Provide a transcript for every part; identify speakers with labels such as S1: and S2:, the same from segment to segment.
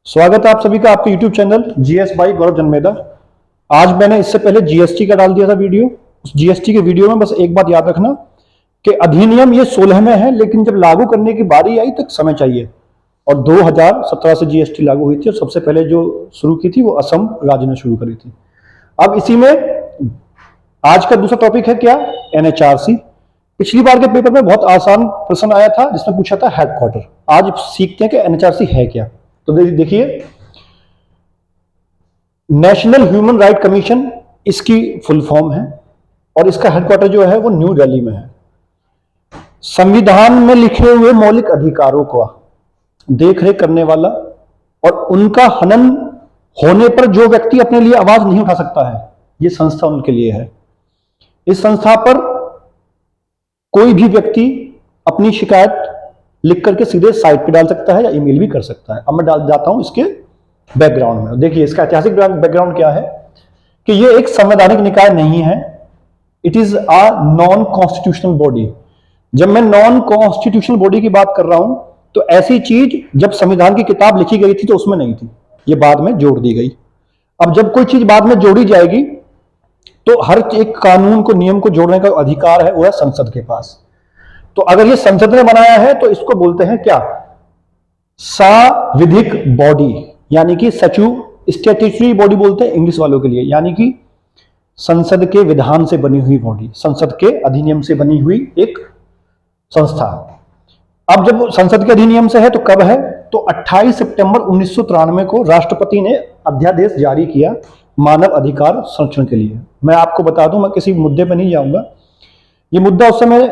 S1: स्वागत है आप सभी का आपके YouTube चैनल जीएस बाई गौरव जन्मेदा। आज मैंने इससे पहले जीएसटी का डाल दिया था वीडियो। उस जीएसटी के वीडियो में बस एक बात याद रखना कि अधिनियम ये 16 में है, लेकिन जब लागू करने की बारी आई तक समय चाहिए। और 2017 से जीएसटी लागू हुई थी और सबसे पहले जो शुरू की थी वो असम राज्य ने शुरू करी थी। अब इसी में आज का दूसरा टॉपिक है क्या, एनएचआरसी। पिछली बार के पेपर में बहुत आसान प्रश्न आया था जिसमें पूछा था हेडक्वार्टर। आज सीखते हैं कि एनएचआरसी है क्या। तो देखिए, नेशनल ह्यूमन राइट कमीशन इसकी फुल फॉर्म है और इसका हेडक्वार्टर जो है वो न्यू दिल्ली में है। संविधान में लिखे हुए मौलिक अधिकारों को देखरेख करने वाला और उनका हनन होने पर जो व्यक्ति अपने लिए आवाज नहीं उठा सकता है, ये संस्था उनके लिए है। इस संस्था पर कोई भी व्यक्ति अपनी शिकायत लिख करके सीधे साइट पे डाल सकता है या ईमेल भी कर सकता है। अब मैं डाल जाता हूं इसके बैकग्राउंड में। देखिए, इसका ऐतिहासिक बैकग्राउंड क्या है कि ये एक संवैधानिक निकाय नहीं है, it is a non constitutional body. जब मैं नॉन कॉन्स्टिट्यूशनल बॉडी की बात कर रहा हूं तो ऐसी चीज जब संविधान की किताब लिखी गई थी तो उसमें नहीं थी, ये बाद में जोड़ दी गई। अब जब कोई चीज बाद में जोड़ी जाएगी तो हर एक कानून को, नियम को जोड़ने का अधिकार है वो है संसद के पास। तो अगर ये संसद ने बनाया है तो इसको बोलते हैं क्या, सांविधिक बॉडी, यानी कि सचू स्टैट्यूटरी बॉडी बोलते हैं इंग्लिश वालों के लिए, यानी कि संसद के विधान से बनी हुई बॉडी, संसद के अधिनियम से बनी हुई एक संस्था। अब जब संसद के अधिनियम से है तो कब है, तो 28 सितंबर 1993 को राष्ट्रपति ने अध्यादेश जारी किया मानव अधिकार संरक्षण के लिए। मैं आपको बता दूं, मैं किसी मुद्दे पर नहीं जाऊंगा। ये मुद्दा उस समय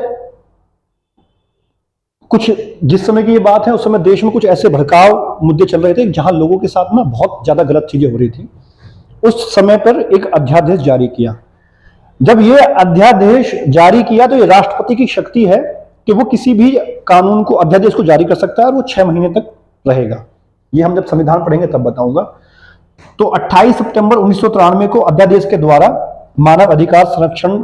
S1: कुछ, जिस समय की ये बात है उस समय देश में कुछ ऐसे भड़काव मुद्दे चल रहे थे जहां लोगों के साथ ना बहुत ज्यादा गलत चीजें हो रही थी। उस समय पर एक अध्यादेश जारी किया। जब ये अध्यादेश जारी किया तो ये राष्ट्रपति की शक्ति है कि वो किसी भी कानून को, अध्यादेश को जारी कर सकता है और वो 6 महीने तक रहेगा। ये हम जब संविधान पढ़ेंगे तब बताऊंगा। तो 28 सितंबर 1993 को अध्यादेश के द्वारा मानव अधिकार संरक्षण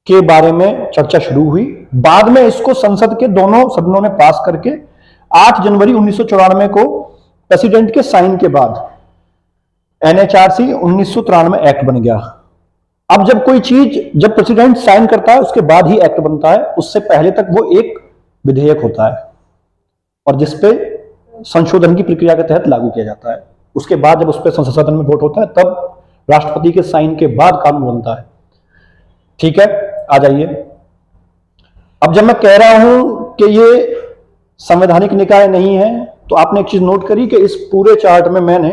S1: के बारे में चर्चा शुरू हुई। बाद में इसको संसद के दोनों सदनों ने पास करके 8 जनवरी 1994 को प्रेसिडेंट के साइन के बाद एनएचआरसी 1993 एक्ट बन गया। अब जब कोई चीज, जब प्रेसिडेंट साइन करता है उसके बाद ही एक्ट बनता है, उससे पहले तक वो एक विधेयक होता है और जिसपे संशोधन की प्रक्रिया के तहत लागू किया जाता है। उसके बाद जब उस पर संसद सदन में वोट होता है तब राष्ट्रपति के साइन के बाद कानून बनता है। ठीक है, आ जाइए। अब जब मैं कह रहा हूं कि ये संवैधानिक निकाय नहीं है तो आपने एक चीज नोट करी कि इस पूरे चार्ट में मैंने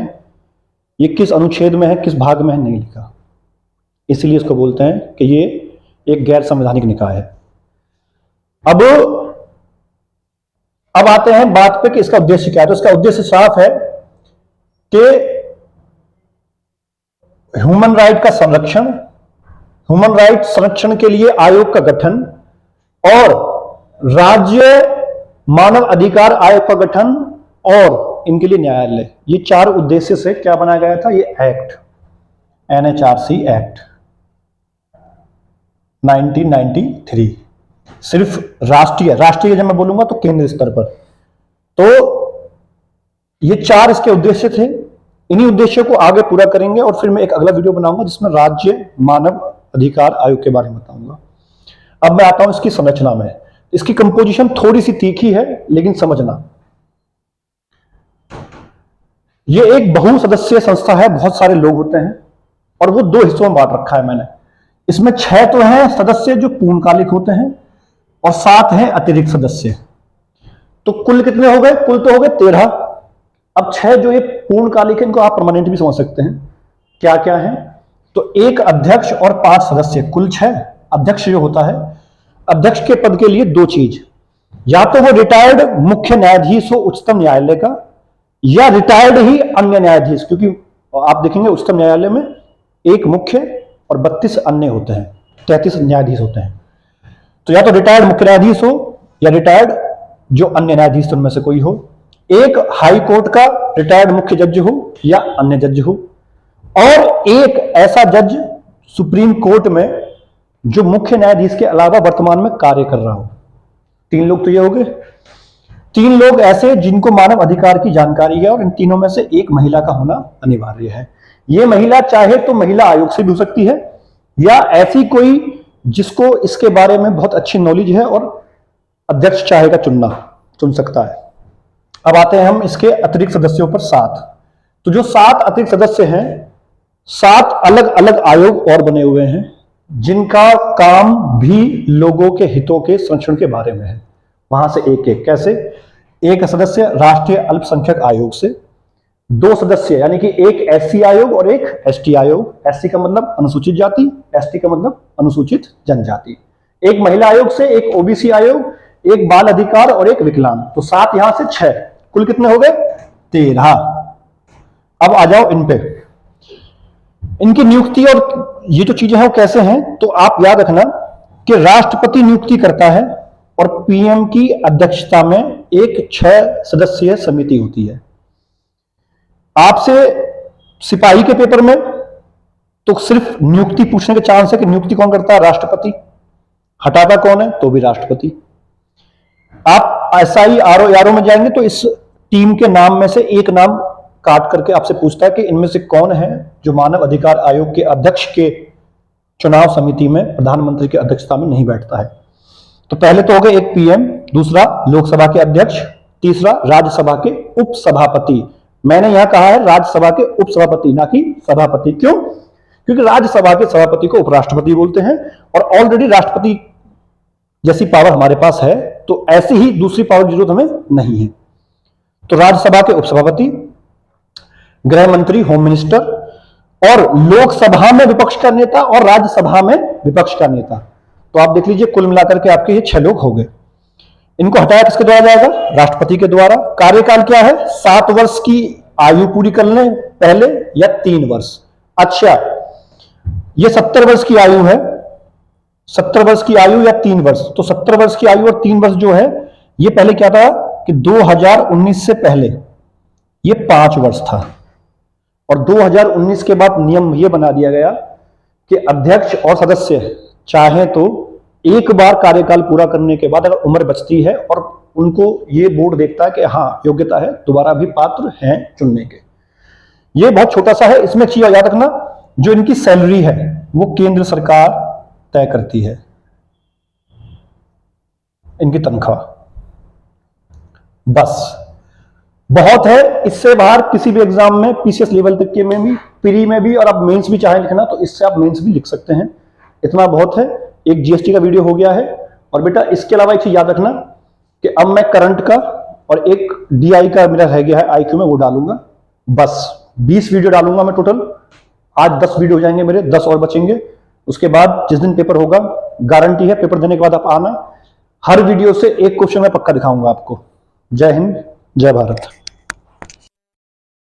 S1: ये किस अनुच्छेद में है, किस भाग में है, नहीं लिखा। इसीलिए इसको बोलते हैं कि ये एक गैर संवैधानिक निकाय है। अब आते हैं बात पे कि इसका उद्देश्य क्या है। तो इसका उद्देश्य साफ है कि ह्यूमन राइट का संरक्षण, ह्यूमन राइट संरक्षण के लिए आयोग का गठन और राज्य मानव अधिकार आयोग का गठन और इनके लिए न्यायालय, ये 4 उद्देश्य से क्या बनाया गया था ये एक्ट, एनएचआरसी एक्ट 1993। सिर्फ राष्ट्रीय जब मैं बोलूंगा तो केंद्र स्तर पर। तो ये 4 इसके उद्देश्य थे। इन्हीं उद्देश्यों को आगे पूरा करेंगे और फिर मैं एक अगला वीडियो बनाऊंगा जिसमें राज्य मानव अधिकार आयोग के बारे में बताऊंगा। अब मैं आता हूं इसकी संरचना में। इसकी कंपोजिशन थोड़ी सी तीखी है लेकिन समझना, यह एक बहुसदस्यीय संस्था है, बहुत सारे लोग होते हैं और वो 2 हिस्सों में बांट रखा है मैंने। इसमें 6 तो हैं सदस्य जो पूर्णकालिक होते हैं और 7 हैं अतिरिक्त सदस्य। तो कुल कितने हो गए, कुल तो हो गए 13। अब 6 जो ये पूर्णकालिक है इनको आप परमानेंट भी समझ सकते हैं। क्या क्या है, तो एक अध्यक्ष और 5 सदस्य, कुल 6। अध्यक्ष जो होता है, अध्यक्ष के पद के लिए 2 चीज, या तो वो रिटायर्ड मुख्य न्यायाधीश हो उच्चतम न्यायालय का, या रिटायर्ड ही अन्य न्यायाधीश, क्योंकि आप देखेंगे उच्चतम न्यायालय में 1 मुख्य और 32 अन्य होते हैं, 33 न्यायाधीश होते हैं। तो या तो रिटायर्ड मुख्य न्यायाधीश हो या रिटायर्ड जो अन्य न्यायाधीश उनमें से कोई हो। एक हाई कोर्ट का रिटायर्ड मुख्य जज हो या अन्य जज हो, और एक ऐसा जज सुप्रीम कोर्ट में जो मुख्य न्यायाधीश के अलावा वर्तमान में कार्य कर रहा हो। 3 लोग तो ये हो गए। 3 लोग ऐसे जिनको मानव अधिकार की जानकारी है और इन तीनों में से एक महिला का होना अनिवार्य है। ये महिला चाहे तो महिला आयोग से भी हो सकती है या ऐसी कोई जिसको इसके बारे में बहुत अच्छी नॉलेज है और अध्यक्ष चाहेगा चुन सकता है। अब आते हैं हम इसके अतिरिक्त सदस्यों पर 7। तो जो 7 अतिरिक्त सदस्य हैं, 7 अलग अलग आयोग और बने हुए हैं जिनका काम भी लोगों के हितों के संरक्षण के बारे में है। वहां से एक एक कैसे, एक सदस्य राष्ट्रीय अल्पसंख्यक आयोग से, 2 सदस्य यानी कि एक एससी आयोग और एक एसटी आयोग। एससी का मतलब अनुसूचित जाति, एसटी का मतलब अनुसूचित जनजाति। एक महिला आयोग से, एक ओबीसी आयोग, एक बाल अधिकार और एक विकलांग। तो 7 यहां से 6, कुल कितने हो गए? 13। अब आ जाओ इन पे, इनकी नियुक्ति और ये जो चीजें हैं वो कैसे हैं। तो आप याद रखना कि राष्ट्रपति नियुक्ति करता है और पीएम की अध्यक्षता में एक 6 सदस्यीय समिति होती है। आपसे सिपाही के पेपर में तो सिर्फ नियुक्ति पूछने के चांस है कि नियुक्ति कौन करता है? राष्ट्रपति। हटाता कौन है? तो भी राष्ट्रपति। आप एसआई आरओ में जाएंगे तो इस टीम के नाम में से एक नाम काट करके आपसे पूछता है कि इनमें से कौन है जो मानव अधिकार आयोग के अध्यक्ष के चुनाव समिति में प्रधानमंत्री की अध्यक्षता में नहीं बैठता है। तो पहले तो हो गए एक पीएम, दूसरा लोकसभा के अध्यक्ष, तीसरा राज्यसभा के उपसभापति। मैंने यहां कहा है राज्यसभा के उपसभापति, ना कि सभापति। क्यों? क्योंकि राज्यसभा के सभापति को उपराष्ट्रपति बोलते हैं और ऑलरेडी राष्ट्रपति जैसी पावर हमारे पास है, तो ऐसी ही दूसरी पावर की जरूरत हमें नहीं है। तो राज्यसभा के उपसभापति, गृह मंत्री, होम मिनिस्टर, और लोकसभा में विपक्ष का नेता और राज्यसभा में विपक्ष का नेता। तो आप देख लीजिए कुल मिलाकर के आपके ये 6 लोग हो गए। इनको हटाया किसके द्वारा जाएगा? राष्ट्रपति के द्वारा। कार्यकाल क्या है? 7 वर्ष की आयु पूरी कर लें पहले या 3 वर्ष। अच्छा, ये 70 वर्ष की आयु है, 70 वर्ष की आयु या 3 वर्ष। तो 70 वर्ष की आयु और 3 वर्ष जो है, ये पहले क्या था कि 2019 से पहले ये 5 वर्ष था और 2019 के बाद नियम ये बना दिया गया कि अध्यक्ष और सदस्य चाहे तो एक बार कार्यकाल पूरा करने के बाद अगर उम्र बचती है और उनको ये बोर्ड देखता है कि हाँ योग्यता है, दोबारा भी पात्र हैं चुनने के। ये बहुत छोटा सा है। इसमें चीज याद रखना, जो इनकी सैलरी है वो केंद्र सरकार तय करती है, इनकी तनख्वाह। बस बहुत है, इससे बाहर किसी भी एग्जाम में पीसीएस लेवल तक के में भी, प्री में भी, और आप मेंस भी चाहे लिखना तो इससे आप मेंस भी लिख सकते हैं। इतना बहुत है। एक जीएसटी का वीडियो हो गया है। और बेटा इसके अलावा एक चीज याद रखना कि अब मैं करंट का और एक डीआई का मेरा रह गया है आईक्यू में, वो डालूंगा। बस 20 वीडियो डालूंगा मैं टोटल। आज 10 वीडियो हो जाएंगे मेरे, 10 और बचेंगे। उसके बाद जिस दिन पेपर होगा, गारंटी है पेपर देने के बाद आप आना, हर वीडियो से एक क्वेश्चन मैं पक्का दिखाऊंगा आपको। जय हिंद, जय भारत।